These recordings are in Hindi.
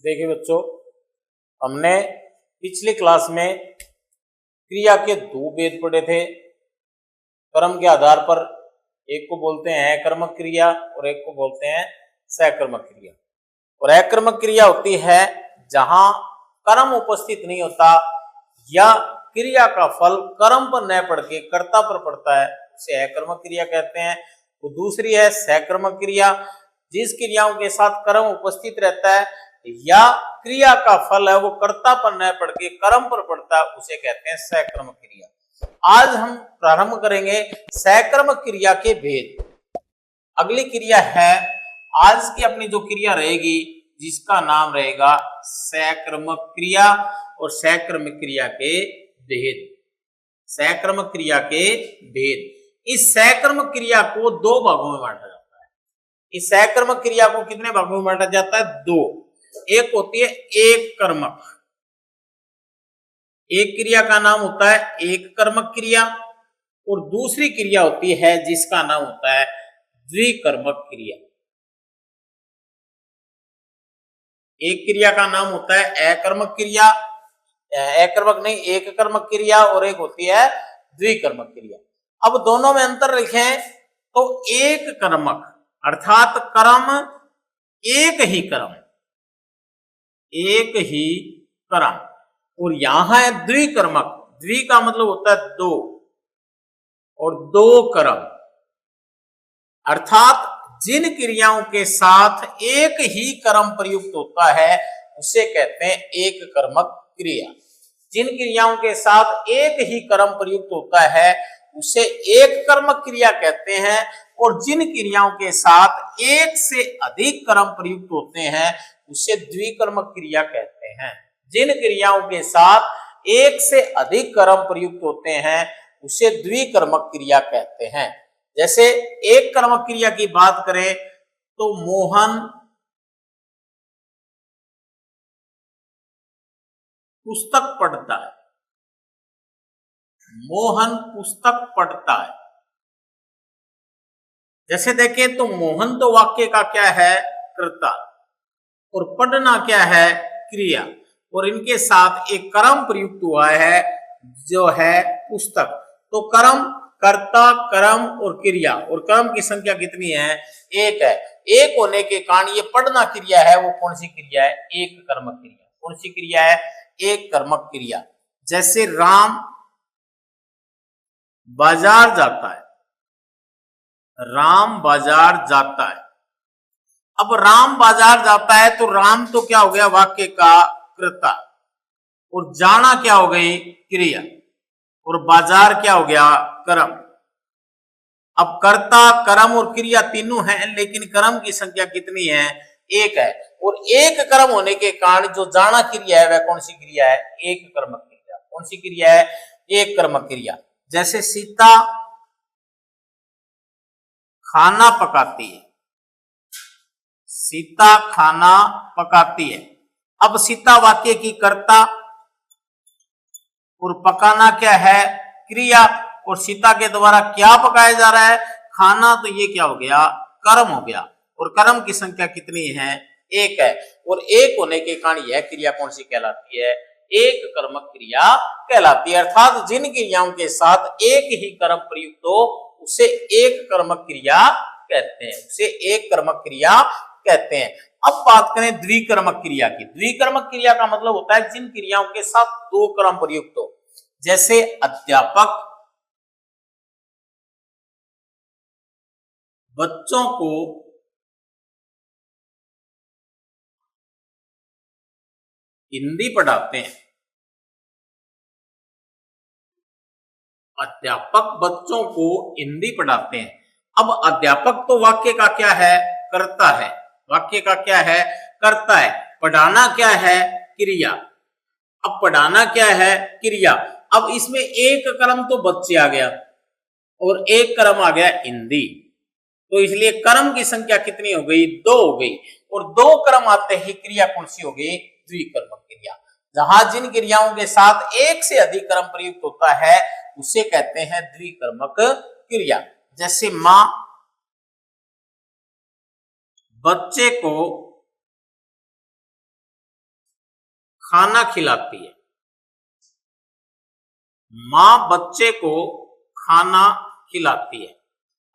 देखिए बच्चों, हमने पिछली क्लास में क्रिया के दो भेद पढ़े थे। कर्म के आधार पर एक को बोलते हैं अकर्मक क्रिया और एक को बोलते हैं सकर्मक क्रिया। और अकर्मक क्रिया होती है जहां कर्म उपस्थित नहीं होता या क्रिया का फल कर्म पर न पड़ के कर्ता पर पड़ता है, उसे अकर्मक क्रिया कहते हैं। तो दूसरी है सकर्मक क्रिया, जिस क्रियाओं के साथ कर्म उपस्थित रहता है या क्रिया का फल है वो कर्ता पर न पड़ के कर्म पर पड़ता है, उसे कहते हैं सकर्मक क्रिया। आज हम प्रारंभ करेंगे सकर्मक क्रिया के भेद। अगली क्रिया है आज की अपनी जो क्रिया रहेगी जिसका नाम रहेगा सकर्मक क्रिया और सकर्मक क्रिया के भेद। सकर्मक क्रिया के भेद। इस सकर्मक क्रिया को दो भागों में बांटा जाता है। इस सकर्मक क्रिया को कितने भागों में बांटा जाता है? दो। एक होती है एक कर्मक, एक क्रिया का नाम होता है एक कर्मक क्रिया, और दूसरी क्रिया होती है जिसका नाम होता है द्विकर्मक क्रिया। एक क्रिया का नाम होता है अकर्मक क्रिया, अकर्मक नहीं एक कर्मक क्रिया, और एक होती है द्विकर्मक क्रिया। अब दोनों में अंतर लिखें तो एक कर्मक अर्थात कर्म एक ही कर्म, एक ही कर्म, और यहां है द्विकर्मक। द्वि का मतलब होता है दो, और दो कर्म अर्थात जिन क्रियाओं के साथ एक ही कर्म प्रयुक्त होता है उसे कहते हैं एक कर्मक क्रिया। जिन क्रियाओं के साथ एक ही कर्म प्रयुक्त होता है उसे एक कर्मक क्रिया कहते हैं, और जिन क्रियाओं के साथ एक से अधिक कर्म प्रयुक्त होते हैं उसे द्विकर्मक क्रिया कहते हैं। जिन क्रियाओं के साथ एक से अधिक कर्म प्रयुक्त होते हैं उसे द्विकर्मक क्रिया कहते हैं। जैसे एक कर्मक क्रिया की बात करें तो मोहन पुस्तक पढ़ता है। मोहन पुस्तक पढ़ता है। जैसे देखें तो मोहन तो वाक्य का क्या है? कर्ता, और पढ़ना क्या है? क्रिया, और इनके साथ एक कर्म प्रयुक्त हुआ है जो है पुस्तक। तो कर्म, कर्ता, कर्म और क्रिया, और कर्म की संख्या कितनी है? एक है। एक होने के कारण ये पढ़ना क्रिया है, वो कौन सी क्रिया है? एक कर्मक क्रिया। कौन सी क्रिया है? एक कर्मक क्रिया। जैसे राम बाजार जाता है। राम बाजार जाता है। अब राम बाजार जाता है तो राम तो क्या हो गया? वाक्य का कर्ता, और जाना क्या हो गई? क्रिया, और बाजार क्या हो गया? कर्म। अब कर्ता, कर्म और क्रिया तीनों हैं, लेकिन कर्म की संख्या कितनी है? एक है। और एक कर्म होने के कारण जो जाना क्रिया है वह कौन सी क्रिया है? एक कर्मक क्रिया। कौन सी क्रिया है? एक कर्मक क्रिया। जैसे सीता खाना पकाती है। सीता खाना पकाती है। अब सीता वाक्य की कर्ता, और पकाना क्या है? क्रिया, और सीता के द्वारा क्या पकाया जा रहा है? खाना। तो ये क्या हो गया? कर्म हो गया। और कर्म की संख्या कितनी है? एक है। और एक होने के कारण यह क्रिया कौन सी कहलाती है? एक कर्मक क्रिया कहलाती है। अर्थात जिन क्रियाओं के साथ एक ही कर्म प्रयुक्त हो उसे एक कर्मक क्रिया कहते हैं, उसे एक कर्मक क्रिया कहते हैं। अब बात करें द्विकर्मक क्रिया की। द्विकर्मक क्रिया का मतलब होता है जिन क्रियाओं के साथ दो कर्म प्रयुक्त हो। जैसे अध्यापक बच्चों को हिंदी पढ़ाते हैं। अध्यापक बच्चों को हिंदी पढ़ाते हैं। अब अध्यापक तो वाक्य का क्या है? कर्ता है। वाक्य का क्या है? कर्ता है। पढ़ाना क्या है? क्रिया। अब पढ़ाना क्या है? क्रिया। अब इसमें एक कर्म तो बच्चे आ गया और एक कर्म आ गया हिंदी, तो इसलिए कर्म की संख्या कितनी हो गई? दो हो गई। और दो कर्म आते ही क्रिया कौन सी हो गई? द्विकर्मक क्रिया। जहां जिन क्रियाओं के साथ एक से अधिक कर्म प्रयुक्त होता है उसे कहते हैं द्विकर्मक क्रिया। जैसे मां बच्चे को खाना खिलाती है। माँ बच्चे को खाना खिलाती है।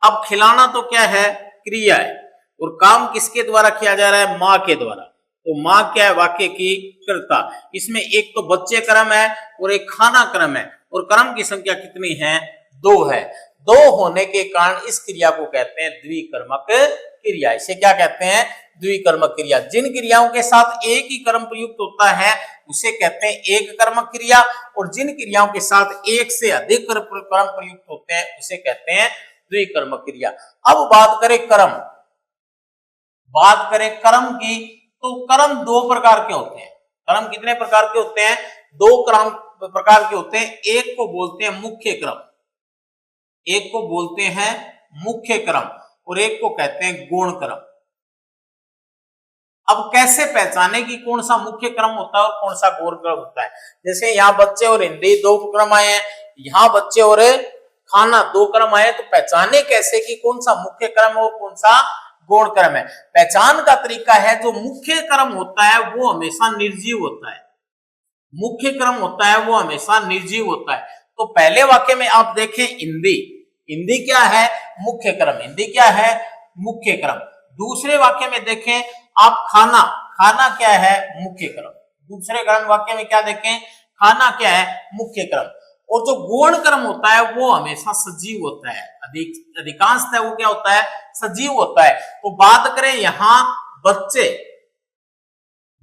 अब खिलाना तो क्या है, क्रिया है, और काम किसके द्वारा किया जा रहा है, माँ के द्वारा। तो माँ क्या है, वाक्य की कर्ता। इसमें एक तो बच्चे क्रम है और एक खाना क्रम है, और क्रम की संख्या कितनी है, 2 है। 2 होने के कारण इस क्रिया को कहते हैं द्विकर्मक क्रिया। इसे क्या कहते हैं, द्विकर्मक क्रिया। जिन क्रियाओं के साथ एक ही कर्म प्रयुक्त होता है उसे कहते हैं एक कर्मक क्रिया, और जिन क्रियाओं के साथ एक से अधिक कर्म प्रयुक्त होते हैं उसे कहते हैं द्विकर्मक क्रिया। अब बात करें कर्म की, तो कर्म 2 प्रकार के होते हैं। कर्म कितने प्रकार के होते हैं, 2 कर्म प्रकार के होते हैं। एक को बोलते हैं मुख्य क्रम, और एक को कहते हैं गौण क्रम। अब कैसे पहचाने कि कौन सा मुख्य क्रम होता है और कौन सा गौण क्रम होता है। जैसे यहाँ बच्चे और हिंदी 2 क्रम आए हैं, यहाँ बच्चे और खाना 2 क्रम आए, तो पहचाने कैसे कि कौन सा मुख्य क्रम और कौन सा गौण क्रम है। पहचान का तरीका है, जो मुख्य क्रम होता है वो हमेशा निर्जीव होता है। मुख्य क्रम होता है वो हमेशा निर्जीव होता है। तो पहले वाक्य में आप देखें, हिंदी क्या है, मुख्य क्रम। हिंदी क्या है, मुख्य क्रम। दूसरे वाक्य में देखें आप, खाना क्या है, मुख्य क्रम। दूसरे क्रम वाक्य में क्या देखें, खाना क्या है, मुख्य क्रम। और जो गौण क्रम होता है वो हमेशा सजीव होता है, अधिकांशतः वो क्या होता है, सजीव होता है। तो बात करें यहाँ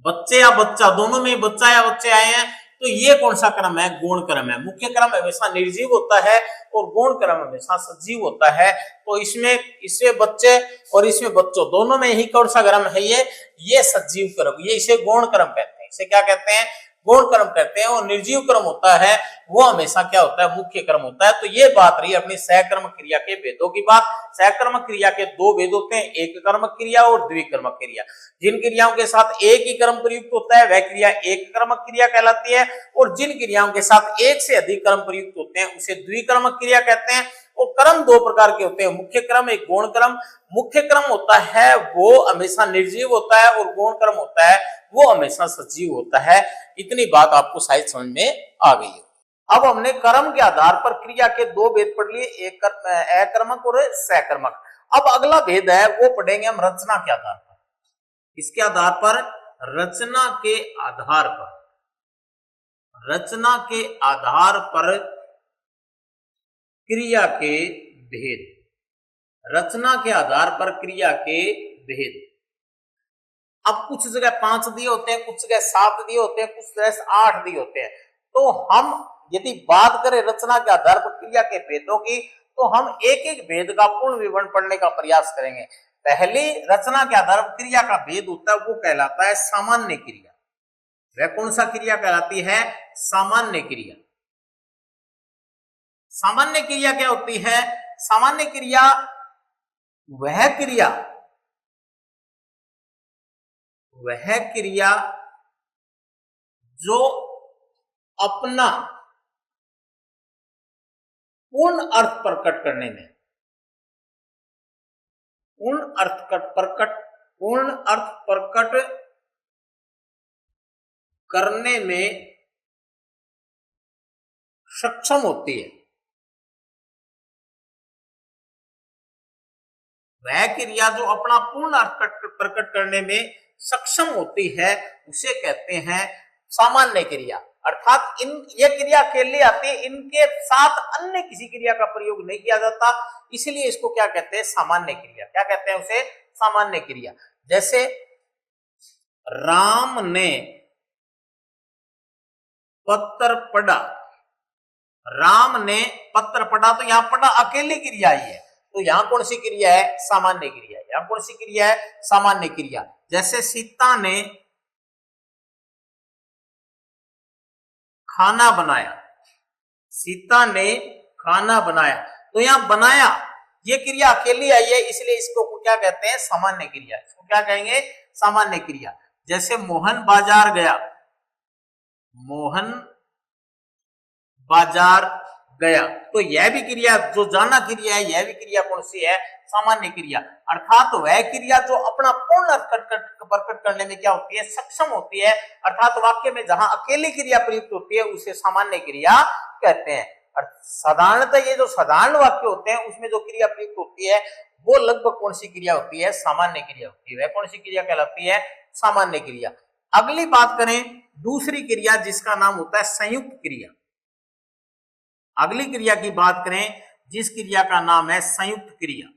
बच्चे या बच्चा, दोनों में बच्चा या बच्चे आए हैं, तो ये कौन सा क्रम है, गौण क्रम है। मुख्य क्रम हमेशा निर्जीव होता है और गौण क्रम हमेशा सजीव होता है। तो इसमें बच्चे और इसमें बच्चों, दोनों में ही कौन सा क्रम है, ये सजीव क्रम, ये इसे गौण क्रम कहते हैं। इसे क्या कहते हैं, गौण क्रम कहते हैं। और निर्जीव क्रम होता है वो हमेशा क्या होता है, मुख्य क्रम होता है। तो ये बात रही अपनी सहकर्मक क्रिया के भेदों की बात। सहकर्मक क्रिया के 2 भेद होते हैं, एक कर्मक क्रिया और द्विकर्मक क्रिया। जिन क्रियाओं के साथ एक ही कर्म प्रयुक्त होता है वह क्रिया एक कर्मक क्रिया कहलाती है, और जिन क्रियाओं के साथ एक से अधिक कर्म प्रयुक्त होते हैं उसे द्विकर्मक क्रिया कहते हैं। और कर्म 2 प्रकार के होते हैं, मुख्य क्रम, एक गौण क्रम। मुख्य क्रम होता है वो हमेशा निर्जीव होता है, और गौण क्रम होता है वो हमेशा सजीव होता है। इतनी बात आपको शायद समझ में आ गई है। अब हमने कर्म के आधार पर क्रिया के 2 भेद पढ़ लिए, एक अकर्मक और सहकर्मक। अब अगला भेद है वो पढ़ेंगे हम रचना के आधार पर। इसके आधार पर, रचना के आधार पर क्रिया के भेद। रचना के आधार पर क्रिया के भेद। अब कुछ जगह 5 दिए होते हैं, कुछ जगह 7 दिए होते हैं, कुछ जगह 8 दिए होते हैं। तो हम यदि बात करें रचना के आधार पर क्रिया के भेदों की, तो हम एक एक भेद का पूर्ण विवरण पढ़ने का प्रयास करेंगे। पहली रचना के आधार पर क्रिया का भेद होता है वो कहलाता है सामान्य क्रिया। वह कौन सा क्रिया कहलाती है, सामान्य क्रिया। सामान्य क्रिया क्या होती है, सामान्य क्रिया वह क्रिया जो अपना पूर्ण अर्थ प्रकट करने में सक्षम होती है। वह क्रिया जो अपना पूर्ण अर्थ प्रकट करने में सक्षम होती है उसे कहते हैं सामान्य क्रिया। अर्थात ये क्रिया अकेले आती है, इनके साथ अन्य किसी क्रिया का प्रयोग नहीं किया जाता, इसलिए इसको क्या कहते हैं, सामान्य क्रिया। क्या कहते हैं उसे, सामान्य क्रिया। जैसे राम ने पत्र पढ़ा, तो यहां पढ़ा अकेली क्रिया ही है, तो यहां कौन सी क्रिया है, सामान्य क्रिया। यहां कौन सी क्रिया है, सामान्य क्रिया। जैसे सीता ने खाना बनाया, तो यहां बनाया ये क्रिया अकेली आई है, इसलिए इसको क्या कहते हैं, सामान्य क्रिया। इसको क्या कहेंगे, सामान्य क्रिया। जैसे मोहन बाजार गया। तो यह भी क्रिया, जो जाना क्रिया है, यह भी क्रिया कौन सी है? सामान्य क्रिया। अर्थात वह क्रिया जो अपना पूर्ण अर्थ प्रकट करने में क्या होती है? सक्षम होती है। अर्थात वाक्य में जहां अकेली क्रिया प्रयुक्त होती है उसे सामान्य क्रिया कहते हैं। साधारणतः ये जो साधारण वाक्य होते हैं उसमें जो क्रिया प्रयुक्त होती है वो लगभग कौन सी क्रिया होती है? सामान्य क्रिया होती है। वह कौन सी क्रिया कहलाती है? सामान्य क्रिया। अगली बात करें दूसरी क्रिया जिसका नाम होता है संयुक्त क्रिया। अगली क्रिया की बात करें जिस क्रिया का नाम है संयुक्त क्रिया।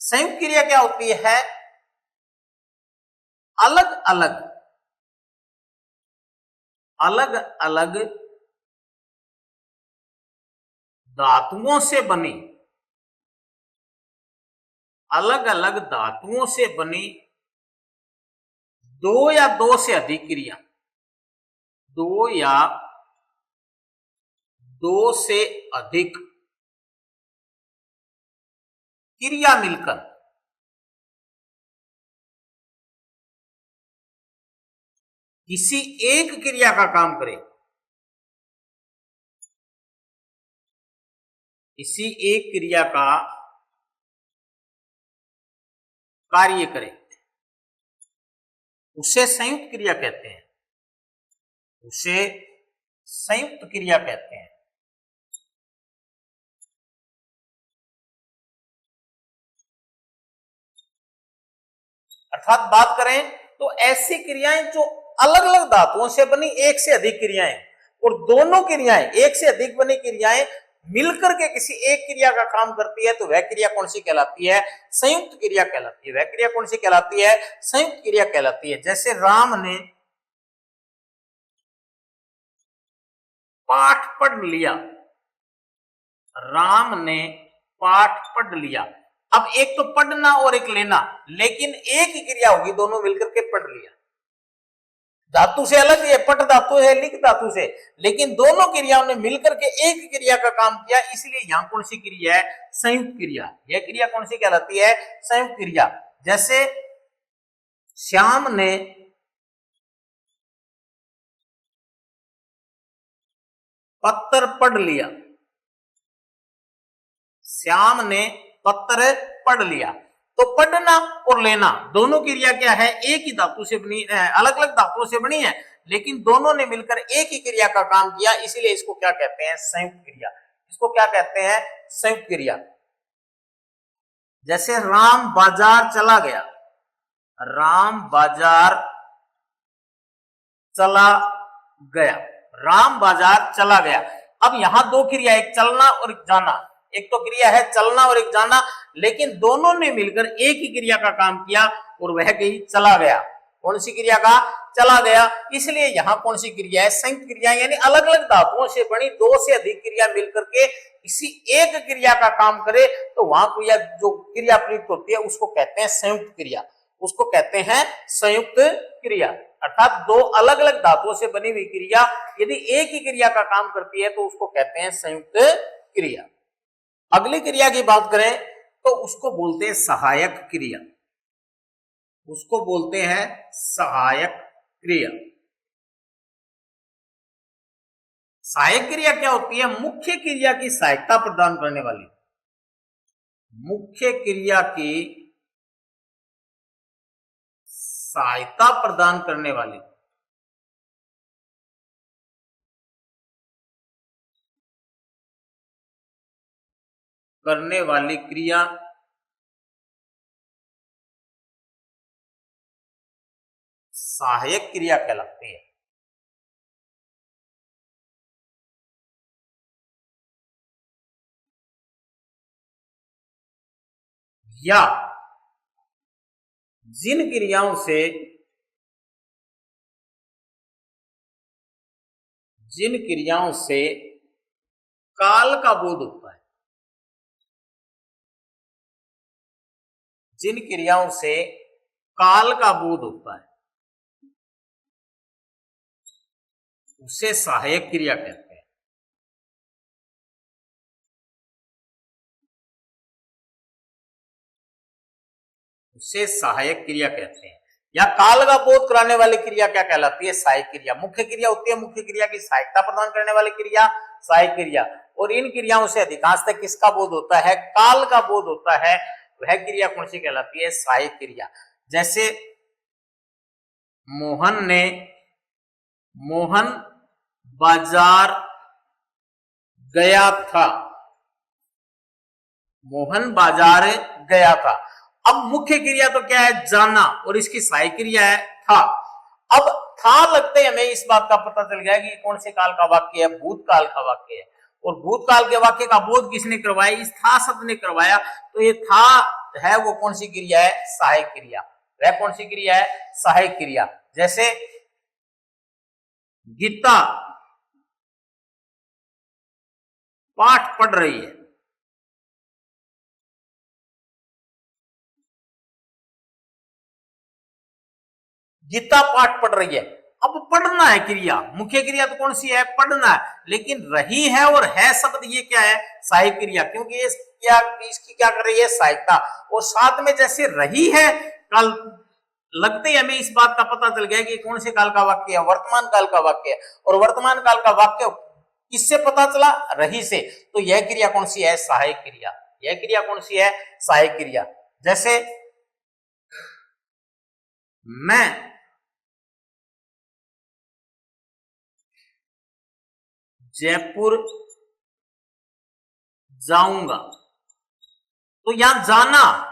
संयुक्त क्रिया क्या होती है? अलग अलग धातुओं से बनी, अलग अलग धातुओं से बनी दो या दो से अधिक क्रिया, दो या दो से अधिक क्रिया मिलकर किसी एक क्रिया का काम करे, किसी एक क्रिया का कार्य करे, उसे संयुक्त क्रिया कहते हैं। उसे संयुक्त क्रिया कहते हैं। अर्थात बात करें तो ऐसी क्रियाएं जो अलग अलग धातुओं से बनी एक से अधिक क्रियाएं, और दोनों क्रियाएं, एक से अधिक बनी क्रियाएं मिलकर के किसी एक क्रिया का काम करती है, तो वह क्रिया कौन सी कहलाती है? संयुक्त क्रिया कहलाती है। वह क्रिया कौन सी कहलाती है? संयुक्त क्रिया कहलाती है। जैसे राम ने पाठ पढ़ लिया, राम ने पाठ पढ़ लिया। अब एक तो पढ़ना और एक लेना, लेकिन एक ही क्रिया होगी, दोनों मिलकर के पढ़ लिया। धातु से अलग है, पट धातु है लिख धातु से, लेकिन दोनों क्रियाओं ने मिलकर के एक क्रिया का काम किया, इसलिए यहां कौन सी क्रिया है? संयुक्त क्रिया। यह क्रिया कौन सी कहलाती है? संयुक्त क्रिया। जैसे श्याम ने पत्र पढ़ लिया, श्याम ने पत्र पढ़ लिया। तो पढ़ना और लेना दोनों क्रिया क्या है? एक ही धातु से बनी, अलग अलग धातुओं से बनी है, लेकिन दोनों ने मिलकर एक ही क्रिया का काम किया, इसीलिए इसको क्या कहते हैं? संयुक्त क्रिया। इसको क्या कहते हैं? संयुक्त क्रिया। जैसे राम बाजार चला गया, राम बाजार चला गया, राम बाजार चला गया। अब यहां दो क्रिया, एक चलना और एक जाना। एक तो क्रिया है चलना और एक जाना, लेकिन दोनों ने मिलकर एक ही क्रिया का काम किया और वह गई चला गया। कौन सी क्रिया का? चला गया। इसलिए यहां कौन सी क्रिया है? संयुक्त क्रिया, यानी अलग अलग धातुओं से बनी दो से अधिक क्रिया मिलकर के किसी एक क्रिया का काम करे, तो वहां क्रिया जो क्रिया प्रयुक्त होती है उसको कहते हैं संयुक्त क्रिया। उसको कहते हैं संयुक्त क्रिया। अर्थात दो अलग अलग धातुओं से बनी हुई क्रिया यदि एक ही क्रिया का काम करती है तो उसको कहते हैं संयुक्त क्रिया। अगली क्रिया की बात करें तो उसको बोलते हैं सहायक क्रिया। उसको बोलते हैं सहायक क्रिया। सहायक क्रिया क्या होती है? मुख्य क्रिया की सहायता प्रदान करने वाली, मुख्य क्रिया की सहायता प्रदान करने वाली क्रिया सहायक क्रिया कहलाती है। या जिन क्रियाओं से काल का बोध होता है, जिन क्रियाओं से काल का बोध होता है उसे सहायक क्रिया कहते हैं। उसे सहायक क्रिया कहते हैं। या काल का बोध कराने वाली क्रिया क्या कहलाती है? सहायक क्रिया। मुख्य क्रिया होती है, मुख्य क्रिया की सहायता प्रदान करने वाली क्रिया सहायक क्रिया। और इन क्रियाओं से अधिकांशतः किसका बोध होता है? काल का बोध होता है। वह क्रिया कौन सी कहलाती है? सहायक क्रिया। जैसे मोहन बाजार गया था। मोहन बाजार गया था। अब मुख्य क्रिया तो क्या है? जाना, और इसकी सहायक क्रिया है था। अब था लगते हमें इस बात का पता चल गया कि कौन से काल का वाक्य है? भूतकाल का वाक्य है। और भूतकाल के वाक्य का बोध किसने करवाया? इस था शब्द ने करवाया। तो ये था है वो कौन सी क्रिया है? सहायक क्रिया। वह कौन सी क्रिया है? सहायक क्रिया। जैसे गीता पाठ पढ़ रही है। गीता पाठ पढ़ रही है। अब पढ़ना है क्रिया, मुख्य क्रिया तो कौन सी है? पढ़ना है। लेकिन रही है और है शब्द ये क्या है? सहायक क्रिया, क्योंकि ये क्या इसकी क्या कर रही है? सहायता। और साथ में जैसे रही है कल लगते ही हमें इस बात का पता चल गया कि कौन से काल का वाक्य है? वर्तमान काल का वाक्य है। और वर्तमान काल का वाक्य किससे पता चला? रही से। तो यह क्रिया कौन सी है? सहायक क्रिया। यह क्रिया कौन सी है? सहायक क्रिया। जैसे मैं जयपुर जाऊंगा। तो यहां जाना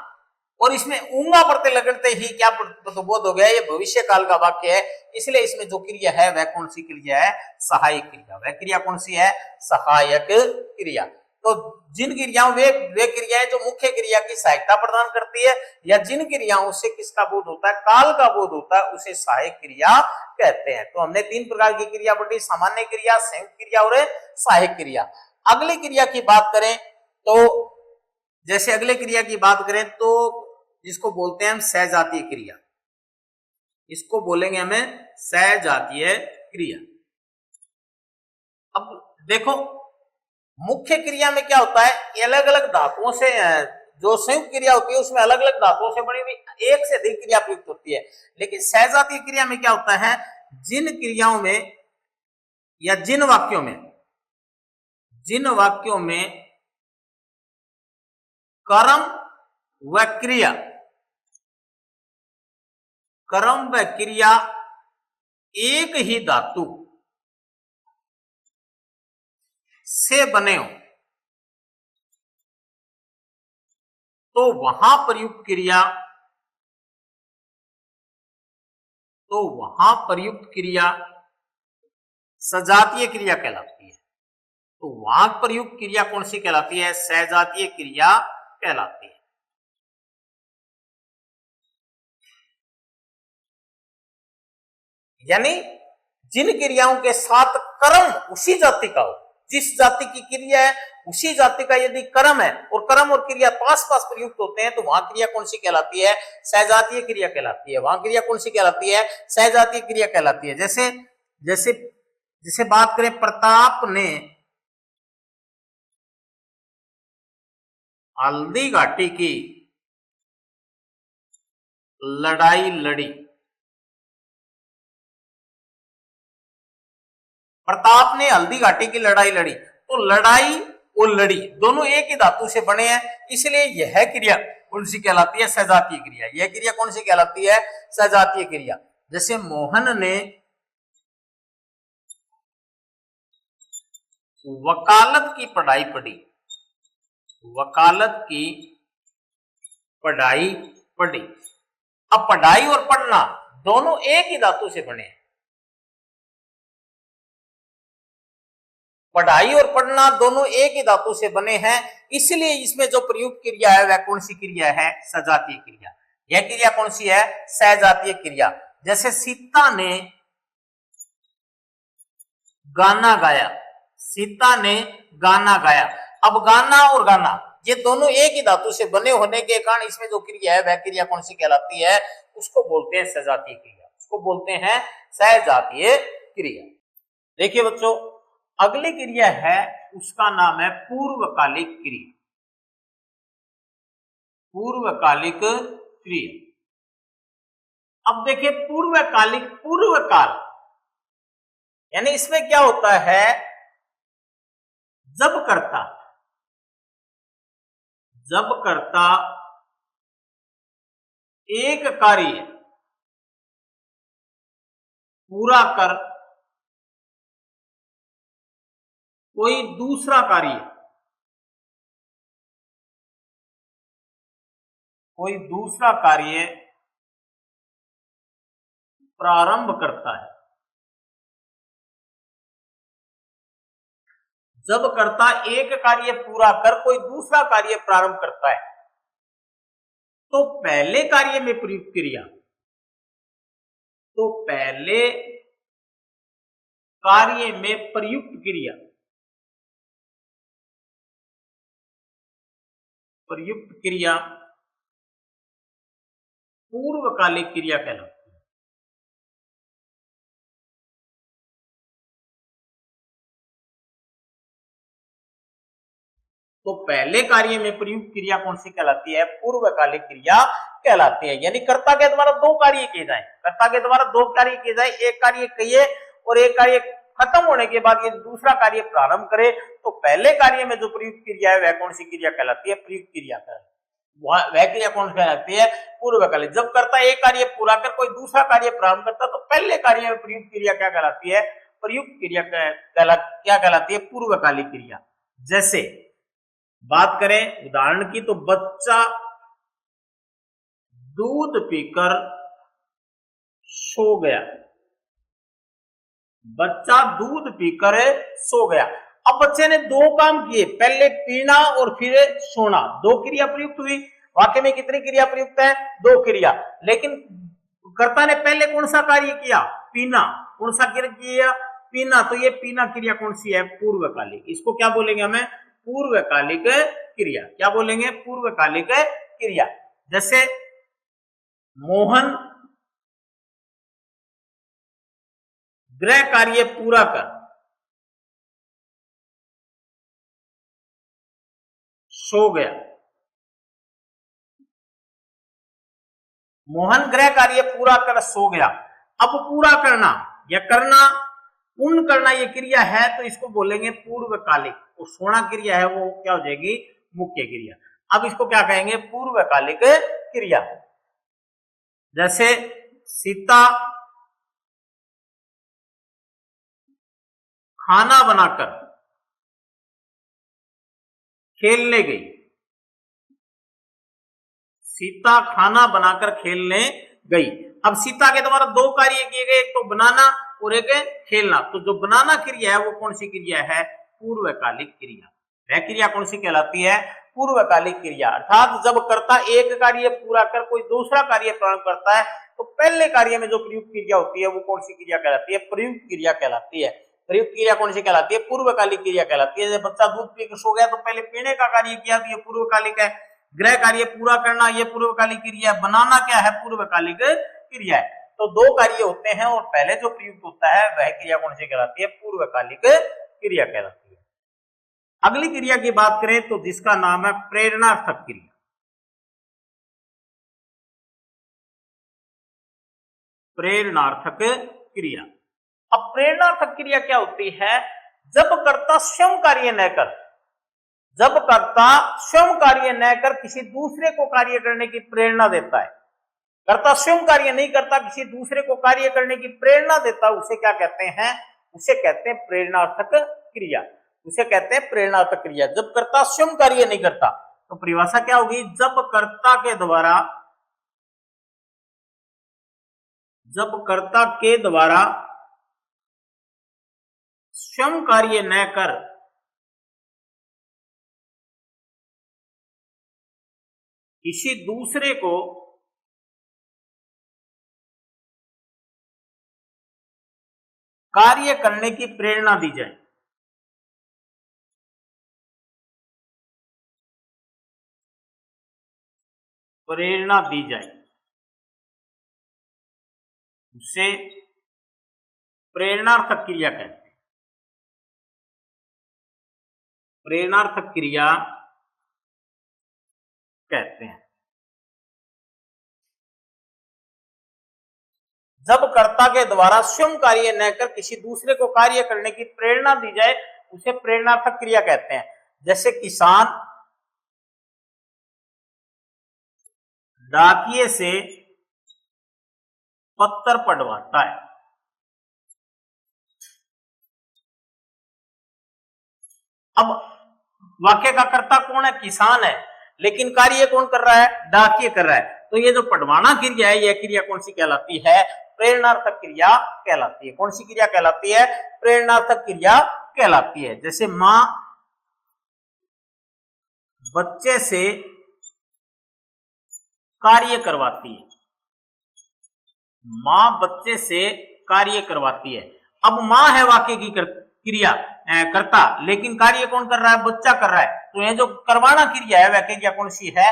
और इसमें ऊंगा प्रत्यय लगते ही क्या तो बोध हो गया? ये भविष्य काल का वाक्य है। इसलिए इसमें जो क्रिया है वह कौन सी क्रिया है? सहायक क्रिया। वह क्रिया कौन सी है? सहायक क्रिया। तो जिन क्रियाओं वे क्रियाएं जो मुख्य क्रिया की सहायता प्रदान करती है, या जिन क्रियाओं से किसका बोध होता है? काल का बोध होता है, उसे सहायक क्रिया कहते हैं। तो हमने तीन प्रकार की क्रिया पढ़ी: सामान्य क्रिया, संयुक्त क्रिया और सहायक क्रिया। अगली क्रिया की बात करें तो जैसे अगले क्रिया की बात करें तो जिसको बोलते हैं हम सहजातीय क्रिया, इसको बोलेंगे हमें सहजातीय क्रिया। अब देखो मुख्य क्रिया में क्या होता है? अलग अलग धातुओं से जो संयुक्त क्रिया होती है उसमें अलग अलग धातुओं से बनी हुई एक से अधिक क्रिया प्रयुक्त होती है। लेकिन सहजातीय क्रिया में क्या होता है? जिन क्रियाओं में या जिन वाक्यों में कर्म व क्रिया एक ही धातु से बने हो तो वहां प्रयुक्त क्रिया सजातीय क्रिया कहलाती है। तो वहां प्रयुक्त क्रिया कौन सी कहलाती है? सहजातीय क्रिया कहलाती है। यानी जिन क्रियाओं के साथ कर्म उसी जाति का हो, जिस जाति की क्रिया है उसी जाति का यदि कर्म है और कर्म और क्रिया पास पास प्रयुक्त होते हैं तो वहां क्रिया कौन सी कहलाती है? सहजातीय क्रिया कहलाती है। वहां क्रिया कौन सी कहलाती है? सहजातीय क्रिया कहलाती है। जैसे जैसे जैसे बात करें, प्रताप ने हल्दी घाटी की लड़ाई लड़ी। प्रताप ने हल्दी घाटी की लड़ाई लड़ी। तो लड़ाई और लड़ी दोनों एक ही धातु से बने हैं, इसलिए यह क्रिया कौन सी कहलाती है? सजातीय क्रिया। यह क्रिया कौन सी कहलाती है? सजातीय क्रिया। जैसे मोहन ने वकालत की पढ़ाई पढ़ी। वकालत की पढ़ाई पढ़ी। अब पढ़ाई और पढ़ना दोनों एक ही धातु से बने हैं। पढ़ाई और पढ़ना दोनों एक ही धातु से बने हैं, इसलिए इसमें जो प्रयुक्त क्रिया है वह कौन सी क्रिया है? सजातीय क्रिया। यह क्रिया कौन सी है? सहजातीय क्रिया। जैसे सीता ने गाना गाया। सीता ने गाना गाया। अब गाना और गाना ये दोनों एक ही धातु से बने होने के कारण इसमें जो क्रिया है वह क्रिया कौन सी कहलाती है? उसको बोलते हैं सजातीय क्रिया। उसको बोलते हैं सहजातीय क्रिया। देखिए बच्चों, अगली क्रिया है उसका नाम है पूर्वकालिक क्रिया। पूर्वकालिक क्रिया अब देखिए पूर्वकालिक, पूर्वकाल यानी इसमें क्या होता है, जब कर्ता, जब कर्ता एक कार्य पूरा कर कोई दूसरा कार्य, कोई दूसरा कार्य प्रारंभ करता है, जब कर्ता एक कार्य पूरा कर कोई दूसरा कार्य प्रारंभ करता है, तो पहले कार्य में प्रयुक्त क्रिया, तो पहले कार्य में प्रयुक्त क्रिया, प्रयुक्त क्रिया पूर्वकालिक क्रिया कहलाती है। तो पहले कार्य में प्रयुक्त क्रिया कौन सी कहलाती है, पूर्वकालिक क्रिया कहलाती है। यानी कर्ता के द्वारा दो कार्य किए जाए, कर्ता के द्वारा दो कार्य किए जाए, एक कार्य कहिए और एक कार्य खत्म होने के बाद ये दूसरा कार्य प्रारंभ करे, तो पहले कार्य में जो प्रयुक्त क्रिया है वह कौन सी क्रिया कहलाती है, प्रयुक्त क्रिया कहलाती है। वह क्रिया कौन कहलाती है, पूर्वकालिक। जब कर्ता एक कार्य पूरा कर कोई दूसरा कार्य प्रारंभ करता है, तो पहले कार्य में प्रयुक्त क्रिया क्या कहलाती है, प्रयुक्त क्रिया क्या कहलाती है, पूर्वकालिक क्रिया। जैसे बात करें उदाहरण की, तो बच्चा दूध पीकर सो गया, बच्चा दूध पीकर सो गया। अब बच्चे ने दो काम किए, पहले पीना और फिर सोना, दो क्रिया प्रयुक्त हुई। वाक्य में कितनी क्रिया प्रयुक्त है, दो क्रिया। लेकिन कर्ता ने पहले कौन सा कार्य किया, पीना। कौन सा कार्य किया, पीना। तो ये पीना क्रिया कौन सी है, पूर्वकालिक। इसको क्या बोलेंगे हमें, पूर्वकालिक क्रिया। क्या बोलेंगे, पूर्वकालिक क्रिया। जैसे मोहन गृह कार्य पूरा कर सो गया, मोहन गृह कार्य पूरा कर सो गया। अब पूरा करना या करना, पूर्ण करना ये क्रिया है, तो इसको बोलेंगे पूर्वकालिक। और सोना क्रिया है वो क्या हो जाएगी, मुख्य क्रिया। अब इसको क्या कहेंगे, पूर्वकालिक क्रिया। जैसे सीता खाना बनाकर खेलने गई, सीता खाना बनाकर खेलने गई। अब सीता के द्वारा दो कार्य किए गए, एक तो बनाना और एक खेलना। तो जो बनाना क्रिया है वो कौन सी क्रिया है, पूर्वकालिक क्रिया। वह क्रिया कौन सी कहलाती है, पूर्वकालिक क्रिया। अर्थात जब कर्ता एक कार्य पूरा कर कोई दूसरा कार्य प्रारंभ करता है, तो पहले कार्य में जो प्रयुक्त क्रिया होती है वो कौन सी क्रिया कहलाती है, प्रयुक्त क्रिया कहलाती है। प्रयुक्त क्रिया कौन सी कहलाती है, पूर्वकालिक क्रिया कहलाती है। जब बच्चा दूध पीकर सो गया तो पहले पीने का कार्य किया, तो ये पूर्वकालिक है। गृह कार्य पूरा करना ये पूर्वकालिक क्रिया, बनाना क्या है, पूर्वकालिक क्रिया है। तो दो कार्य होते हैं और पहले जो प्रयुक्त होता है वह क्रिया कौन सी कहलाती है, पूर्वकालिक क्रिया कहलाती है। अगली क्रिया की बात करें तो जिसका नाम है प्रेरणार्थक क्रिया। प्रेरणार्थक क्रिया। अब प्रेरणार्थक क्रिया क्या होती है, जब कर्ता स्वयं कार्य न कर, जब कर्ता स्वयं कार्य न कर किसी दूसरे को कार्य करने की प्रेरणा देता है, कर्ता स्वयं कार्य नहीं करता, किसी दूसरे को कार्य करने की प्रेरणा देता, उसे क्या कहते हैं, उसे कहते हैं प्रेरणार्थक क्रिया। उसे कहते हैं प्रेरणार्थक क्रिया। जब कर्ता स्वयं कार्य नहीं करता, तो परिभाषा क्या होगी, जब कर्ता के द्वारा, जब कर्ता के द्वारा स्वयं कार्य न कर किसी दूसरे को कार्य करने की प्रेरणा दी जाए, प्रेरणा दी जाए, उसे प्रेरणार्थक क्रिया कहते हैं। प्रेरणार्थक क्रिया कहते हैं। जब कर्ता के द्वारा स्वयं कार्य न कर किसी दूसरे को कार्य करने की प्रेरणा दी जाए उसे प्रेरणार्थक क्रिया कहते हैं। जैसे किसान डाकिये से पत्थर पढ़वाता है। अब वाक्य का कर्ता कौन है? किसान है, लेकिन कार्य कौन कर रहा है? डाकिये कर रहा है। तो ये जो पढ़वाना क्रिया है, यह क्रिया कौन सी कहलाती है? प्रेरणार्थक क्रिया कहलाती है। कौन सी क्रिया कहलाती है? प्रेरणार्थक क्रिया कहलाती है। जैसे मां बच्चे से कार्य करवाती है, मां बच्चे से कार्य करवाती है। अब मां है वाक्य की क्रिया करता, लेकिन कार्य कौन कर रहा है? बच्चा कर रहा है। तो ये जो करवाना क्रिया है वह क्रिया कौन सी है?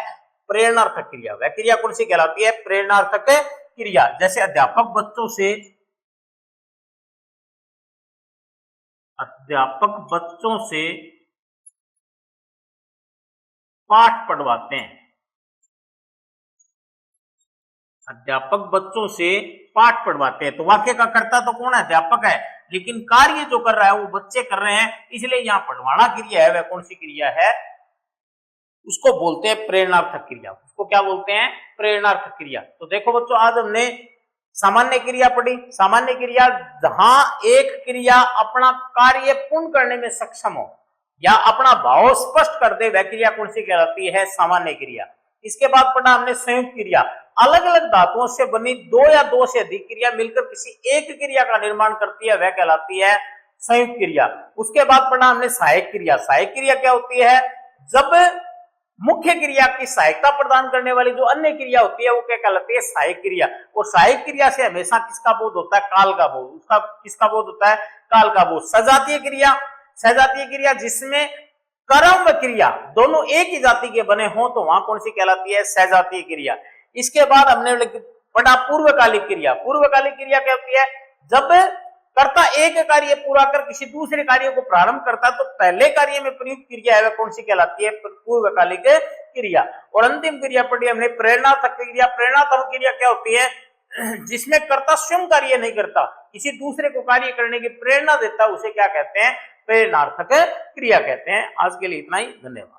प्रेरणार्थक क्रिया। वह क्रिया कौन सी कहलाती है? प्रेरणार्थक क्रिया। जैसे अध्यापक बच्चों से पाठ पढ़वाते हैं। अध्यापक बच्चों से पाठ पढ़वाते हैं। तो वाक्य का कर्ता तो कौन है? अध्यापक है, लेकिन कार्य जो कर रहा है वो बच्चे कर रहे हैं, इसलिए यहाँ पढ़वाना क्रिया है वह कौन सी क्रिया है? उसको बोलते हैं प्रेरणार्थक क्रिया। उसको क्या बोलते हैं? प्रेरणार्थक क्रिया। तो देखो बच्चों, आज हमने सामान्य क्रिया पढ़ी। सामान्य क्रिया जहां एक क्रिया अपना कार्य पूर्ण करने में सक्षम हो या अपना भाव स्पष्ट कर दे, वह क्रिया कौन सी कहलाती है? सामान्य क्रिया। इसके बाद पढ़ा हमने संयुक्त क्रिया। अलग अलग धातुओं से बनी दो या दो से अधिक क्रिया मिलकर किसी एक क्रिया का निर्माण करती है, वह कहलाती है संयुक्त क्रिया। उसके बाद पढ़ा हमने सहायक क्रिया। सहायक क्रिया क्या होती है? जब मुख्य क्रिया की सहायता प्रदान करने वाली जो अन्य क्रिया होती है वो क्या कहलाती है? सहायक क्रिया। और सहायक क्रिया से हमेशा किसका बोध होता है? काल का बोध। उसका किसका बोध होता है? काल का बोध। सजातीय क्रिया। सजातीय क्रिया जिसमें कर्म व क्रिया दोनों एक ही जाति के बने हों तो वहां कौन सी कहलाती है? सजातीय क्रिया। इसके बाद हमने पढ़ा पूर्वकालिक क्रिया। पूर्वकालिक क्रिया क्या होती है? जब कर्ता एक कार्य पूरा कर किसी दूसरे कार्य को प्रारंभ करता है तो पहले कार्य में प्रयुक्त क्रिया है वह कौन सी कहलाती है? पूर्वकालिक क्रिया। और अंतिम क्रिया पढ़ी हमने प्रेरणार्थक क्रिया। प्रेरणार्थक क्रिया क्या होती है? जिसमें कर्ता स्वयं कार्य नहीं करता, किसी दूसरे को कार्य करने की प्रेरणा देता, उसे क्या कहते हैं? प्रेरणार्थक क्रिया कहते हैं। आज के लिए इतना ही, धन्यवाद।